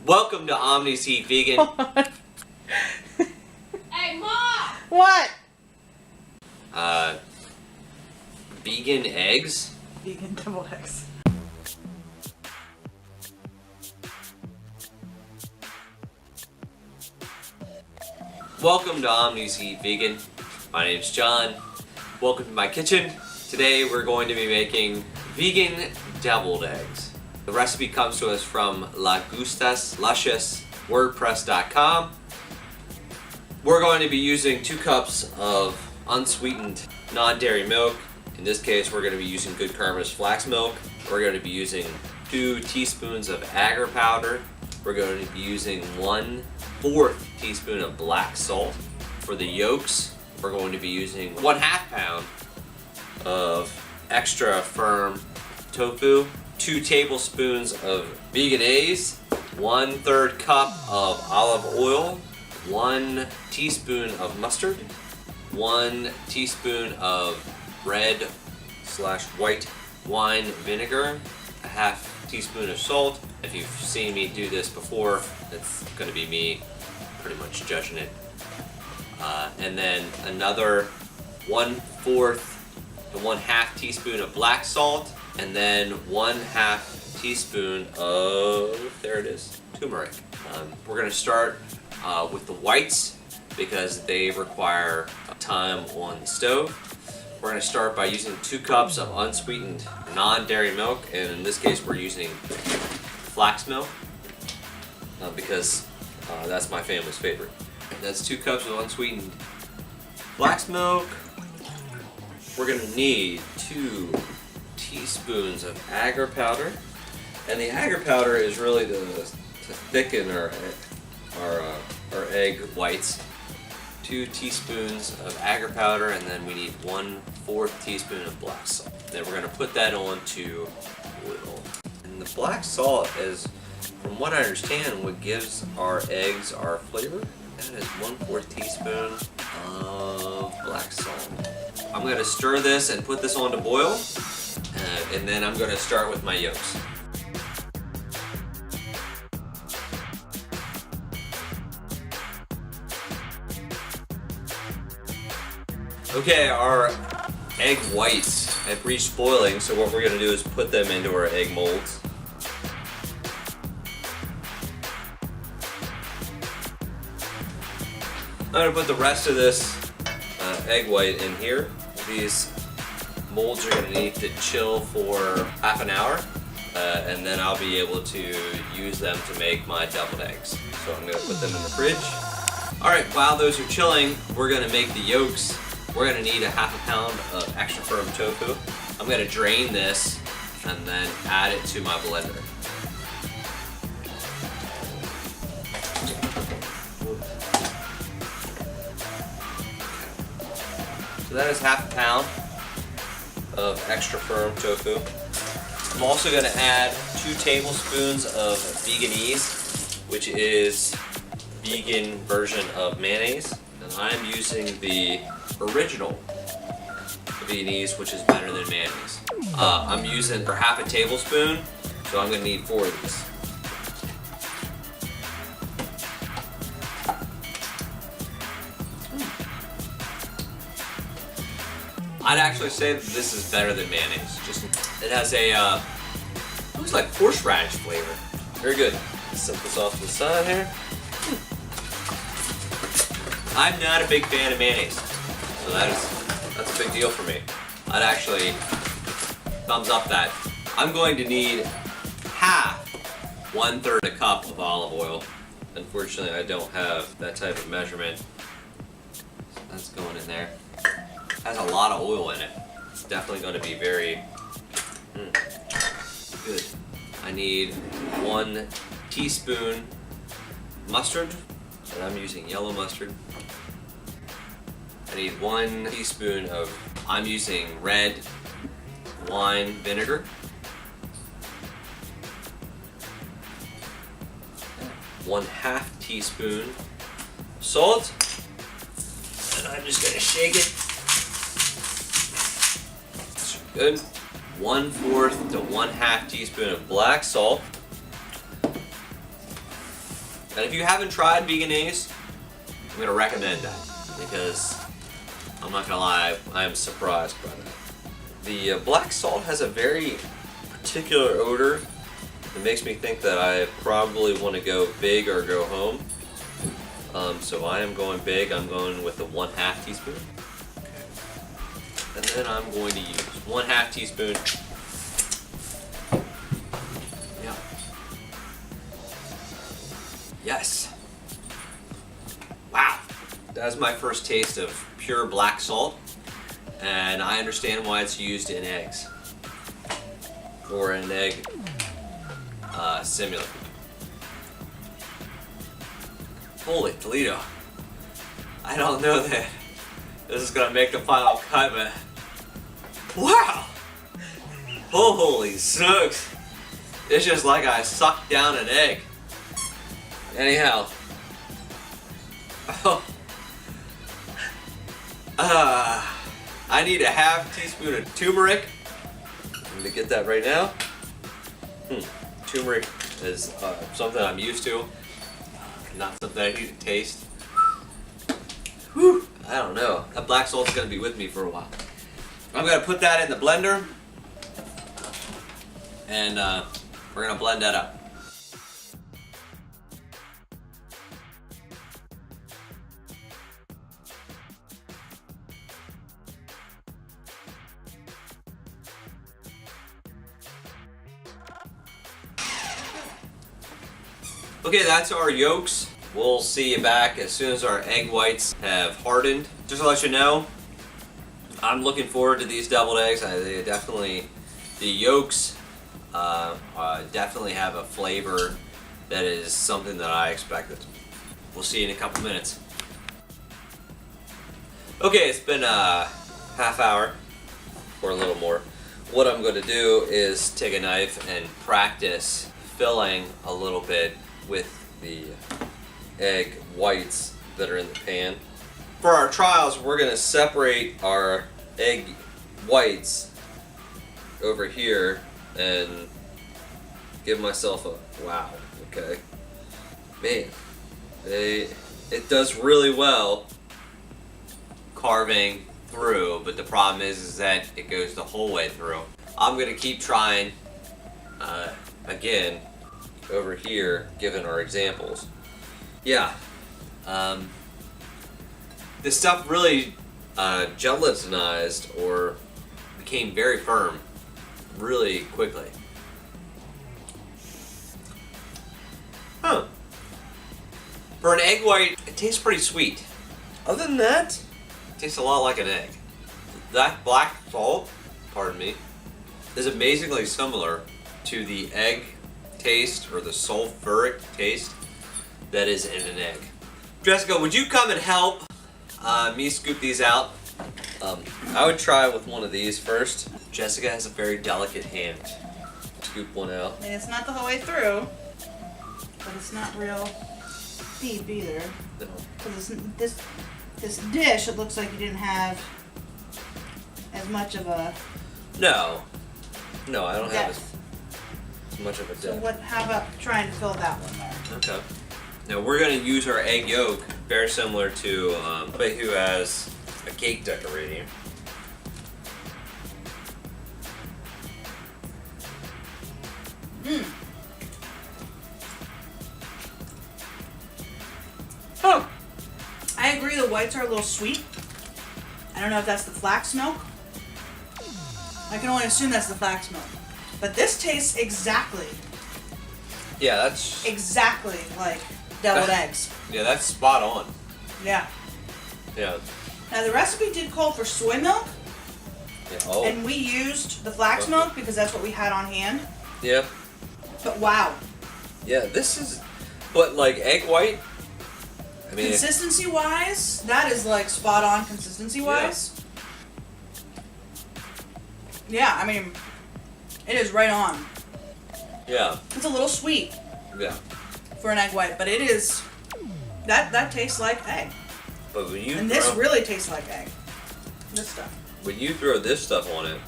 Welcome to Omnis Eat Vegan. Hey, Mom! What? Vegan eggs? Vegan deviled eggs. Welcome to Omnis Eat Vegan. My name's John. Welcome to my kitchen. Today we're going to be making vegan deviled eggs. The recipe comes to us from wordpress.com. We're going to be using 2 cups of unsweetened non-dairy milk. In this case, we're going to be using Good Karma's flax milk. We're going to be using 2 teaspoons of agar powder. We're going to be using 1/4 teaspoon of black salt. For the yolks, we're going to be using 1/2 pound of extra firm tofu, 2 tablespoons of veganese, 1/3 cup of olive oil, 1 teaspoon of mustard, 1 teaspoon of red/white wine vinegar, a 1/2 teaspoon of salt. If you've seen me do this before, it's going to be me pretty much judging it. And then another 1/4 to 1/2 teaspoon of black salt, and then 1/2 teaspoon of, there it is, turmeric. We're going to start with the whites because they require time on the stove. We're going to start by using 2 cups of unsweetened non-dairy milk, and in this case we're using flax milk because that's my family's favorite. That's 2 cups of unsweetened flax milk. We're going to need 2 teaspoons of agar powder, and the agar powder is really to thicken our egg whites. 2 teaspoons of agar powder, and then we need 1/4 teaspoon of black salt. Then we're going to put that onto oil. And the black salt is, from what I understand, what gives our eggs our flavor. That is 1/4 teaspoon of black salt. I'm going to stir this and put this on to boil, and then I'm going to start with my yolks. Okay, our egg whites have reached boiling, so what we're going to do is put them into our egg molds. I'm going to put the rest of this egg white in here. These molds are going to need to chill for half an hour, and then I'll be able to use them to make my deviled eggs. So I'm going to put them in the fridge. Alright, while those are chilling, we're going to make the yolks. We're going to need a 1/2 pound of extra firm tofu. I'm going to drain this and then add it to my blender. So that is 1/2 pound of extra firm tofu. I'm also going to add 2 tablespoons of veganese, which is vegan version of mayonnaise. And I'm using the original veganese, which is better than mayonnaise. I'm using for 1/2 tablespoon, so I'm going to need 4 of these. I'd actually say that this is better than mayonnaise. Just it has a looks like horseradish flavor. Very good. Set this off to the side here. I'm not a big fan of mayonnaise, so that's a big deal for me. I'd actually thumbs up that. I'm going to need 1/3 a cup of olive oil. Unfortunately, I don't have that type of measurement. So that's going in there. It has a lot of oil in it. It's definitely going to be very good. I need 1 teaspoon mustard, and I'm using yellow mustard. I need 1 teaspoon of, I'm using red wine vinegar. 1/2 teaspoon salt, and I'm just going to shake it. Good. 1/4 to 1/2 teaspoon of black salt. And if you haven't tried Veganese, I'm gonna recommend that because I'm not gonna lie, I am surprised by that. The black salt has a very particular odor that makes me think that I probably want to go big or go home. So I am going big. I'm going with the 1/2 teaspoon. And then I'm going to use 1/2 teaspoon. Yeah. Yes. Wow. That's my first taste of pure black salt. And I understand why it's used in eggs. Or an egg simulant. Holy Toledo. I don't know that this is gonna make the final cut, but wow! Holy smokes! It's just like I sucked down an egg. Anyhow. I need 1/2 teaspoon of turmeric. I'm gonna get that right now. Turmeric is something I'm used to, not something I need to taste. Whew, I don't know. That black salt's gonna be with me for a while. I'm gonna put that in the blender, and we're gonna blend that up. Okay, that's our yolks. We'll see you back as soon as our egg whites have hardened. Just to let you know, I'm looking forward to these deviled eggs. They definitely, the yolks definitely have a flavor that is something that I expected. We'll see you in a couple minutes. Okay, it's been a half hour or a little more. What I'm going to do is take a knife and practice filling a little bit with the egg whites that are in the pan. For our trials, we're going to separate our egg whites over here and give myself a wow. Okay, man, it does really well carving through, but the problem is that it goes the whole way through. I'm going to keep trying again over here, given our examples. Yeah, this stuff really gelatinized or became very firm really quickly. Huh. For an egg white, it tastes pretty sweet. Other than that, it tastes a lot like an egg. That black salt, pardon me, is amazingly similar to the egg taste or the sulfuric taste that is in an egg. Jessica, would you come and help me scoop these out? I would try with one of these first. Jessica has a very delicate hand. Scoop one out. And it's not the whole way through, but it's not real deep either. No. Because this dish, it looks like you didn't have as much of a No, I don't have depth. as much of a So depth. how about trying to fill that one there? Okay. Now we're going to use our egg yolk very similar to somebody who has a cake decorating. Oh, I agree. The whites are a little sweet. I don't know if that's the flax milk. I can only assume that's the flax milk. But this tastes exactly Yeah, like deviled eggs. Yeah, that's spot on. Yeah. Yeah. Now the recipe did call for soy milk, Yeah. Oh. and we used the flax Okay. milk because that's what we had on hand. Yeah. But wow, Yeah. This is, but like egg white. I mean, consistency wise, that is like spot on consistency wise. Yeah, I mean, it is right on. yeah. It's a little sweet Yeah. for an egg white, but it is, that tastes like egg. But when you And this really tastes like egg. This stuff. when you throw this stuff on it,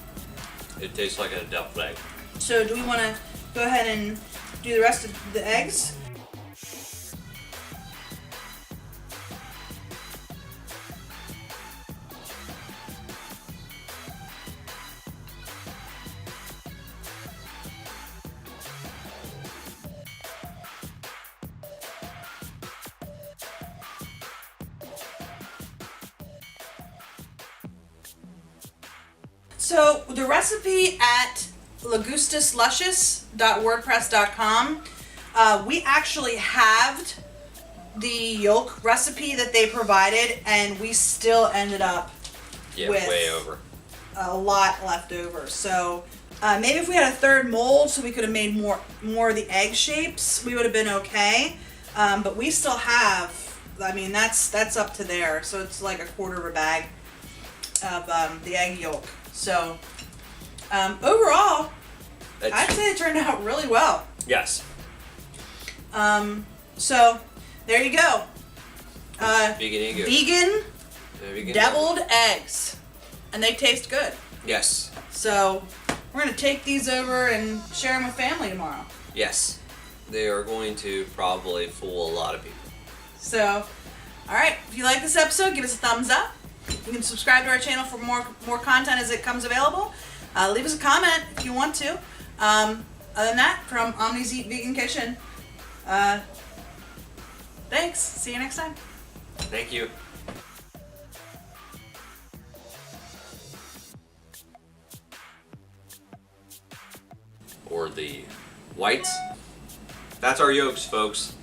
it tastes like a deviled egg. So do we want to go ahead and do the rest of the eggs? So the recipe at lagustusluscious.wordpress.com, we actually halved the yolk recipe that they provided, and we still ended up with way over. A lot left over. So maybe if we had a third mold, so we could have made more of the egg shapes, we would have been okay. But we still have. I mean, that's up to there. So it's like a quarter of a bag of the egg yolk. So overall, I'd say it turned out really well. Yes. So there you go. Vegan ego. Vegan Vegan deviled eggs, and they taste good. Yes. So we're gonna take these over and share them with family tomorrow. Yes. They are going to probably fool a lot of people. So, all right. If you like this episode, give us a thumbs up. You can subscribe to our channel for more content as it comes available. Leave us a comment if you want to. Other than that, from Omnis Eat Vegan Kitchen. Thanks. See you next time. Thank you. Or the whites. That's our yolks, folks.